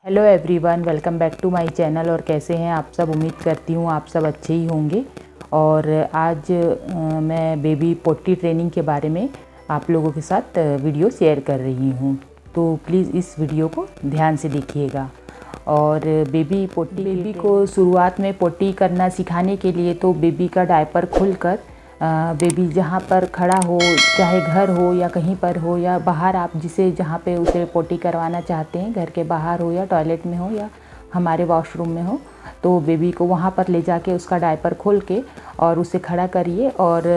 Hello everyone, welcome back to my channel. और कैसे हैं आप सब? उम्मीद करती हूँ आप सब अच्छे ही होंगे। और आज मैं बेबी पोटी ट्रेनिंग के बारे में आप लोगों के साथ वीडियो शेयर कर रही हूँ, तो प्लीज़ इस वीडियो को ध्यान से देखिएगा। और बेबी को शुरुआत में पोटी करना सिखाने के लिए तो बेबी का डायपर खुलकर बेबी जहाँ पर खड़ा हो, चाहे घर हो या कहीं पर हो या बाहर, आप जहाँ पे उसे पोटी करवाना चाहते हैं, घर के बाहर हो या टॉयलेट में हो या हमारे वॉशरूम में हो, तो बेबी को वहाँ पर ले जाके उसका डायपर खोल के और उसे खड़ा करिए। और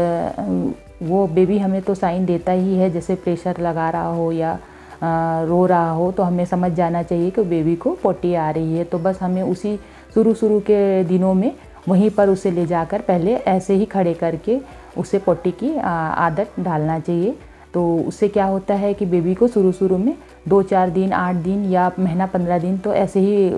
वो बेबी हमें तो साइन देता ही है, जैसे प्रेशर लगा रहा हो या रो रहा हो, तो हमें समझ जाना चाहिए कि बेबी को पोटी आ रही है। तो बस हमें उसी शुरू के दिनों में वहीं पर उसे ले जाकर पहले ऐसे ही खड़े करके उसे पोटी की आदत डालना चाहिए। तो उससे क्या होता है कि बेबी को शुरू में 2-4 दिन, 8 दिन या महीना 15 दिन तो ऐसे ही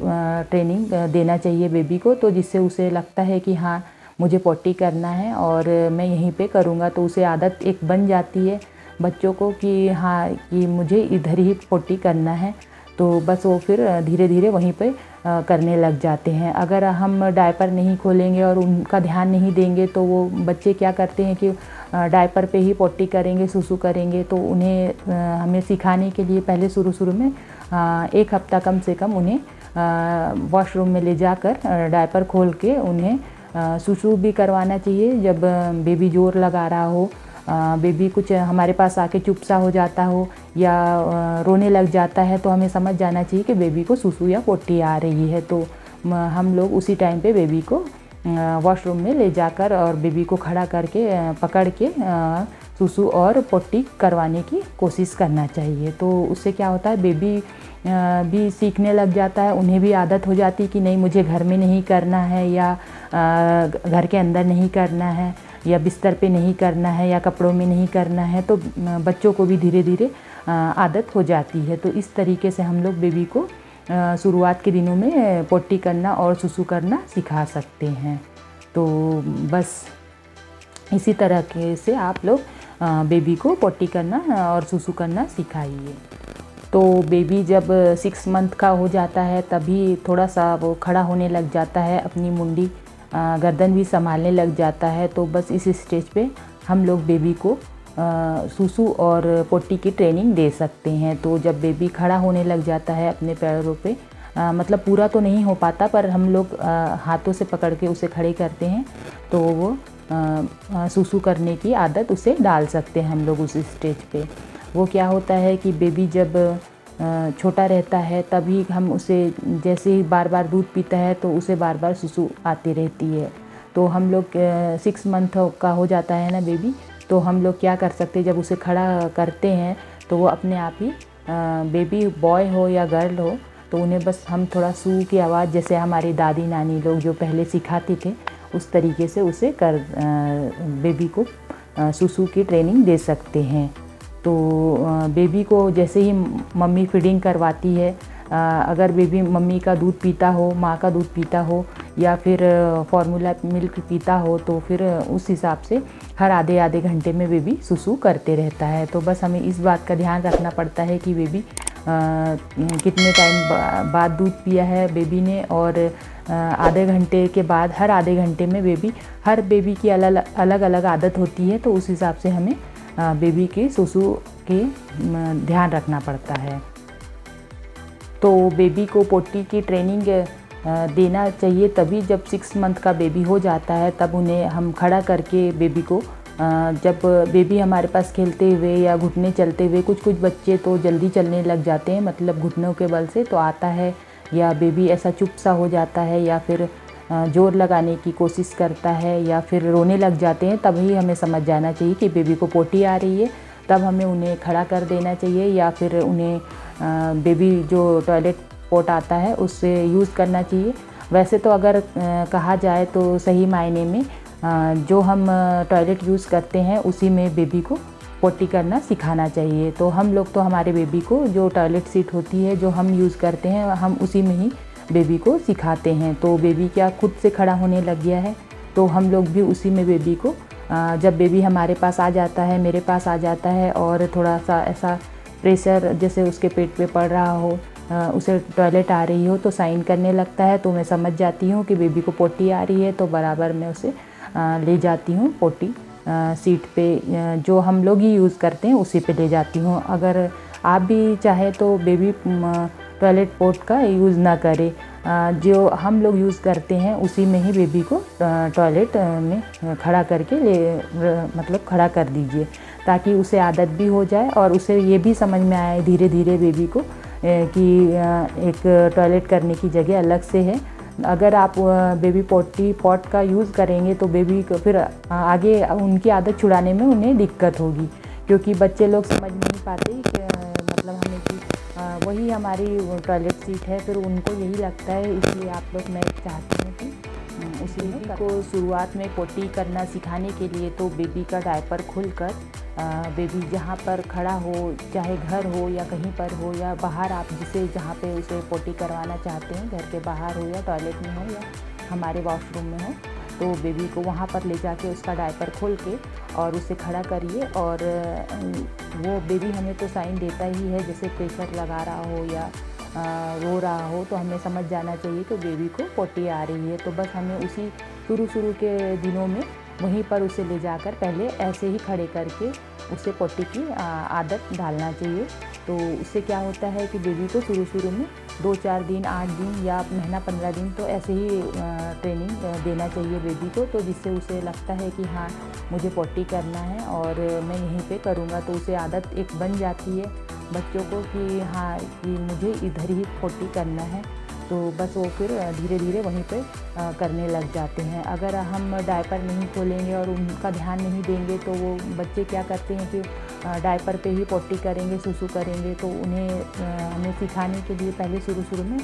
ट्रेनिंग देना चाहिए बेबी को, तो जिससे उसे लगता है कि हाँ, मुझे पोटी करना है और मैं यहीं पे करूँगा। तो उसे आदत एक बन जाती है बच्चों को कि हाँ, कि मुझे इधर ही पोटी करना है। तो बस वो फिर धीरे धीरे वहीं पे करने लग जाते हैं। अगर हम डायपर नहीं खोलेंगे और उनका ध्यान नहीं देंगे तो वो बच्चे क्या करते हैं कि डायपर पे ही पोटी करेंगे, सुसु करेंगे। तो उन्हें हमें सिखाने के लिए पहले शुरू में 1 हफ्ता कम से कम उन्हें वॉशरूम में ले जाकर डायपर खोल के उन्हें सुसु भी करवाना चाहिए। जब बेबी ज़ोर लगा रहा हो, बेबी कुछ हमारे पास आके चुप सा हो जाता हो या रोने लग जाता है, तो हमें समझ जाना चाहिए कि बेबी को सुसु या पोटी आ रही है। तो हम लोग उसी टाइम पे बेबी को वॉशरूम में ले जाकर और बेबी को खड़ा करके पकड़ के सुसु और पोटी करवाने की कोशिश करना चाहिए। तो उससे क्या होता है, बेबी भी सीखने लग जाता है, उन्हें भी आदत हो जाती है कि नहीं, मुझे घर में नहीं करना है या घर के अंदर नहीं करना है या बिस्तर पे नहीं करना है या कपड़ों में नहीं करना है। तो बच्चों को भी धीरे धीरे आदत हो जाती है। तो इस तरीके से हम लोग बेबी को शुरुआत के दिनों में पोटी करना और सुसु करना सिखा सकते हैं। तो बस इसी तरह के से आप लोग बेबी को पोटी करना और सुसु करना सिखाइए। तो बेबी जब 6 मंथ का हो जाता है तभी थोड़ा सा वो खड़ा होने लग जाता है, अपनी मुंडी गर्दन भी संभालने लग जाता है। तो बस इस स्टेज पे हम लोग बेबी को सुसु और पोटी की ट्रेनिंग दे सकते हैं। तो जब बेबी खड़ा होने लग जाता है अपने पैरों पे, मतलब पूरा तो नहीं हो पाता पर हम लोग हाथों से पकड़ के उसे खड़े करते हैं, तो वो सुसु करने की आदत उसे डाल सकते हैं हम लोग उस स्टेज पे। वो क्या होता है कि बेबी जब छोटा रहता है तभी हम उसे, जैसे ही बार बार दूध पीता है तो उसे बार बार सुसु आती रहती है। तो हम लोग 6 मंथ का हो जाता है ना बेबी, तो हम लोग क्या कर सकते हैं, जब उसे खड़ा करते हैं तो वो अपने आप ही, बेबी बॉय हो या गर्ल हो, तो उन्हें बस हम थोड़ा सू की आवाज़, जैसे हमारी दादी नानी लोग जो पहले सिखाते थे उस तरीके से उसे बेबी को सुसु की ट्रेनिंग दे सकते हैं। तो बेबी को जैसे ही मम्मी फीडिंग करवाती है, अगर बेबी मम्मी का दूध पीता हो, माँ का दूध पीता हो या फिर फॉर्मूला मिल्क पीता हो, तो फिर उस हिसाब से हर आधे घंटे में बेबी सुसु करते रहता है। तो बस हमें इस बात का ध्यान रखना पड़ता है कि बेबी कितने टाइम बाद दूध पिया है बेबी ने, और आधे घंटे के बाद हर आधे घंटे में हर बेबी की अलग अलग आदत होती है, तो उस हिसाब से हमें बेबी के सुसु के ध्यान रखना पड़ता है। तो बेबी को पोटी की ट्रेनिंग देना चाहिए तभी जब 6 मंथ का बेबी हो जाता है, तब उन्हें हम खड़ा करके बेबी को, जब बेबी हमारे पास खेलते हुए या घुटने चलते हुए, कुछ बच्चे तो जल्दी चलने लग जाते हैं, मतलब घुटनों के बल से तो आता है, या बेबी ऐसा चुप सा हो जाता है या फिर जोर लगाने की कोशिश करता है या फिर रोने लग जाते हैं, तभी हमें समझ जाना चाहिए कि बेबी को पोटी आ रही है। तब हमें उन्हें खड़ा कर देना चाहिए या फिर उन्हें बेबी जो टॉयलेट पोट आता है उससे यूज़ करना चाहिए। वैसे तो अगर कहा जाए तो सही मायने में जो हम टॉयलेट यूज़ करते हैं उसी में बेबी को पोटी करना सिखाना चाहिए। तो हम लोग तो हमारे बेबी को जो टॉयलेट सीट होती है जो हम यूज़ करते हैं, हम उसी में ही बेबी को सिखाते हैं। तो बेबी क्या खुद से खड़ा होने लग गया है, तो हम लोग भी उसी में बेबी को, जब बेबी हमारे पास आ जाता है, मेरे पास आ जाता है और थोड़ा सा ऐसा प्रेशर जैसे उसके पेट पे पड़ रहा हो उसे टॉयलेट आ रही हो तो साइन करने लगता है, तो मैं समझ जाती हूँ कि बेबी को पोटी आ रही है, तो बराबर मैं उसे ले जाती हूँ पोटी सीट पे, जो हम लोग ही यूज़ करते हैं उसी पे ले जाती हूँ। अगर आप भी चाहे तो बेबी टॉयलेट पोट का यूज़ ना करें, जो हम लोग यूज़ करते हैं उसी में ही बेबी को टॉयलेट में खड़ा करके मतलब खड़ा कर दीजिए, ताकि उसे आदत भी हो जाए और उसे ये भी समझ में आए धीरे धीरे बेबी को कि एक टॉयलेट करने की जगह अलग से है। अगर आप बेबी पोटी पॉट का यूज़ करेंगे तो बेबी को फिर आगे उनकी आदत छुड़ाने में उन्हें दिक्कत होगी, क्योंकि बच्चे लोग समझ नहीं पाते कि मतलब हमें कि वही हमारी टॉयलेट सीट है, फिर उनको यही लगता है। इसलिए आप लोग, मैं चाहती हूँ कि उसी बेबी को शुरुआत में पोटी करना सिखाने के लिए तो बेबी का डायपर खोलकर बेबी जहाँ पर खड़ा हो, चाहे घर हो या कहीं पर हो या बाहर, आप जिसे जहाँ पे उसे पोटी करवाना चाहते हैं, घर के बाहर हो या टॉयलेट में हो या हमारे वॉशरूम में हो, तो बेबी को वहाँ पर ले जाके उसका डायपर खोल के और उसे खड़ा करिए। और वो बेबी हमें तो साइन देता ही है, जैसे प्रेशर लगा रहा हो या रो रहा हो, तो हमें समझ जाना चाहिए कि बेबी को पोटी आ रही है। तो बस हमें उसी शुरू के दिनों में वहीं पर उसे ले जाकर पहले ऐसे ही खड़े करके उसे पोटी की आदत डालना चाहिए। तो उससे क्या होता है कि बेबी को शुरू में 2-4 दिन, 8 दिन या महीना 15 दिन तो ऐसे ही ट्रेनिंग देना चाहिए बेबी को, तो जिससे उसे लगता है कि हाँ मुझे पोटी करना है और मैं यहीं पे करूँगा, तो उसे आदत एक बन जाती है बच्चों को कि हाँ कि मुझे इधर ही पोटी करना है। तो बस वो फिर धीरे धीरे वहीं पे करने लग जाते हैं। अगर हम डायपर नहीं खोलेंगे और उनका ध्यान नहीं देंगे तो वो बच्चे क्या करते हैं कि डायपर पे ही पोटी करेंगे, सुसु करेंगे। तो उन्हें हमें सिखाने के लिए पहले शुरू में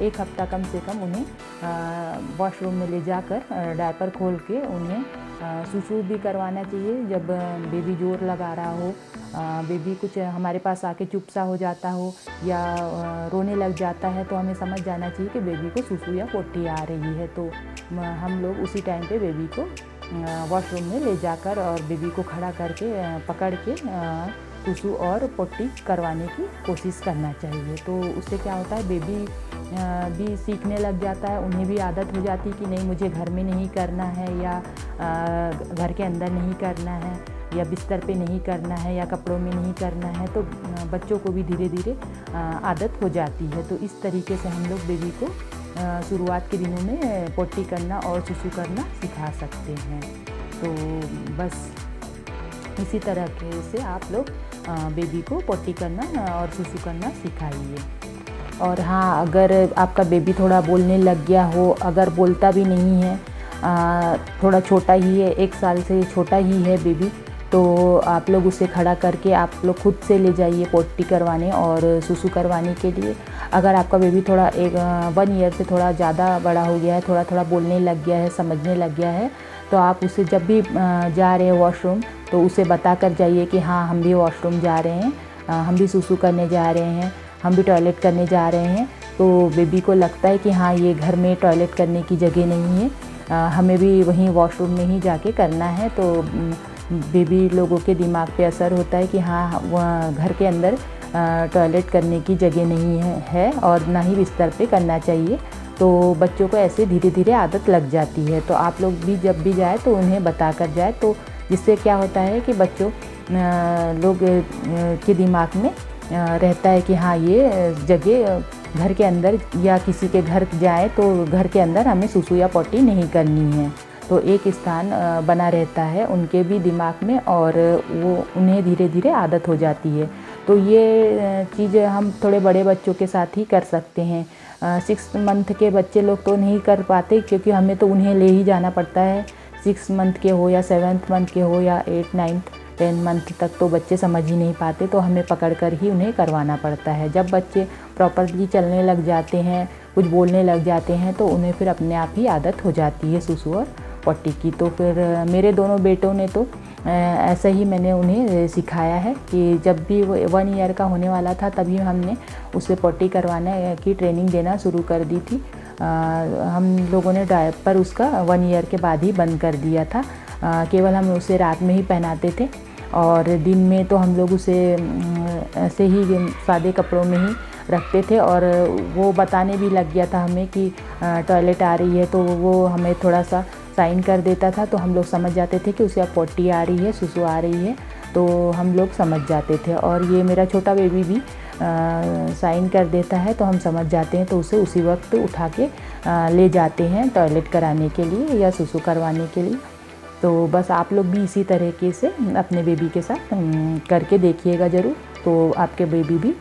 1 हफ्ता कम से कम उन्हें वॉशरूम में ले जाकर डायपर खोल के उन्हें सुसु भी करवाना चाहिए। जब बेबी ज़ोर लगा रहा हो, बेबी कुछ हमारे पास आके चुप सा हो जाता हो या रोने लग जाता है, तो हमें समझ जाना चाहिए कि बेबी को सुसु या पोटी आ रही है। तो हम लोग उसी टाइम पे बेबी को वॉशरूम में ले जाकर और बेबी को खड़ा करके पकड़ के सुसु और पोटी करवाने की कोशिश करना चाहिए। तो उससे क्या होता है, बेबी भी सीखने लग जाता है, उन्हें भी आदत हो जाती है कि नहीं मुझे घर में नहीं करना है या घर के अंदर नहीं करना है या बिस्तर पे नहीं करना है या कपड़ों में नहीं करना है। तो बच्चों को भी धीरे धीरे आदत हो जाती है। तो इस तरीके से हम लोग बेबी को शुरुआत के दिनों में पोटी करना और सुसु करना सिखा सकते हैं। तो बस इसी तरह से आप लोग बेबी को पोटी करना और सुसु करना सिखाइए। और हाँ, अगर आपका बेबी थोड़ा बोलने लग गया हो, अगर बोलता भी नहीं है, थोड़ा छोटा ही है, 1 साल से छोटा ही है बेबी, तो आप लोग उसे खड़ा करके आप लोग खुद से ले जाइए पोटी करवाने और सुसु करवाने के लिए। अगर आपका बेबी थोड़ा 1 ईयर से थोड़ा ज़्यादा बड़ा हो गया है, थोड़ा बोलने लग गया है, समझने लग गया है, तो आप उसे जब भी जा रहे हैं वॉशरूम तो उसे बता कर जाइए कि हाँ हम भी वॉशरूम जा रहे हैं, हम भी सुसु करने जा रहे हैं, हम भी टॉयलेट करने जा रहे हैं। तो बेबी को लगता है कि हाँ ये घर में टॉयलेट करने की जगह नहीं है, हमें भी वहीं वॉशरूम में ही जाके करना है। तो बेबी लोगों के दिमाग पे असर होता है कि हाँ घर के अंदर टॉयलेट करने की जगह नहीं है और ना ही बिस्तर पे करना चाहिए। तो बच्चों को ऐसे धीरे धीरे आदत लग जाती है। तो आप लोग भी जब भी जाए तो उन्हें बता कर जाए, तो जिससे क्या होता है कि बच्चों लोग के दिमाग में रहता है कि हाँ ये जगह घर के अंदर या किसी के घर जाए तो घर के अंदर हमें सुसु या पोटी नहीं करनी है। तो एक स्थान बना रहता है उनके भी दिमाग में और वो उन्हें धीरे धीरे आदत हो जाती है। तो ये चीज़ हम थोड़े बड़े बच्चों के साथ ही कर सकते हैं। 6 मंथ के बच्चे लोग तो नहीं कर पाते, क्योंकि हमें तो उन्हें ले ही जाना पड़ता है। 6 मंथ के हो या 7th मंथ के हो या 8, 9, 10 मंथ तक तो बच्चे समझ ही नहीं पाते, तो हमें पकड़ कर ही उन्हें करवाना पड़ता है। जब बच्चे प्रॉपरली चलने लग जाते हैं, कुछ बोलने लग जाते हैं, तो उन्हें फिर अपने आप ही आदत हो जाती है सुसु और पोटी की। तो फिर मेरे दोनों बेटों ने तो ऐसा ही मैंने उन्हें सिखाया है कि जब भी वो 1 ईयर का होने वाला था तभी हमने उसे पोटी करवाने की ट्रेनिंग देना शुरू कर दी थी। हम लोगों ने डायपर उसका 1 ईयर के बाद ही बंद कर दिया था। केवल हम उसे रात में ही पहनाते थे और दिन में तो हम लोग उसे ऐसे ही सादे कपड़ों में ही रखते थे और वो बताने भी लग गया था हमें कि टॉयलेट आ रही है, तो वो हमें थोड़ा सा साइन कर देता था, तो हम लोग समझ जाते थे कि उसे अब पोटी आ रही है, सुसु आ रही है, तो हम लोग समझ जाते थे। और ये मेरा छोटा बेबी भी साइन कर देता है तो हम समझ जाते हैं, तो उसे उसी वक्त उठा के ले जाते हैं टॉयलेट कराने के लिए या सुसु करवाने के लिए। तो बस आप लोग भी इसी तरीके से अपने बेबी के साथ करके देखिएगा ज़रूर, तो आपके बेबी भी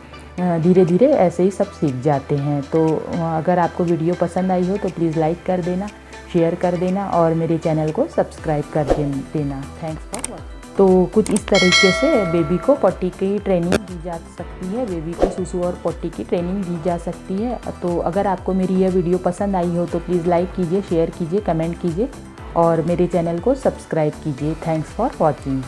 धीरे धीरे ऐसे ही सब सीख जाते हैं। तो अगर आपको वीडियो पसंद आई हो तो प्लीज़ लाइक कर देना, शेयर कर देना और मेरे चैनल को सब्सक्राइब कर देना। Thanks for watching. तो कुछ इस तरीके से बेबी को पोटी की ट्रेनिंग दी जा सकती है, बेबी को सुसु और पोटी की ट्रेनिंग दी जा सकती है। तो अगर आपको मेरी यह वीडियो पसंद आई हो तो प्लीज़ लाइक कीजिए, शेयर कीजिए, कमेंट कीजिए और मेरे चैनल को सब्सक्राइब कीजिए। Thanks for watching.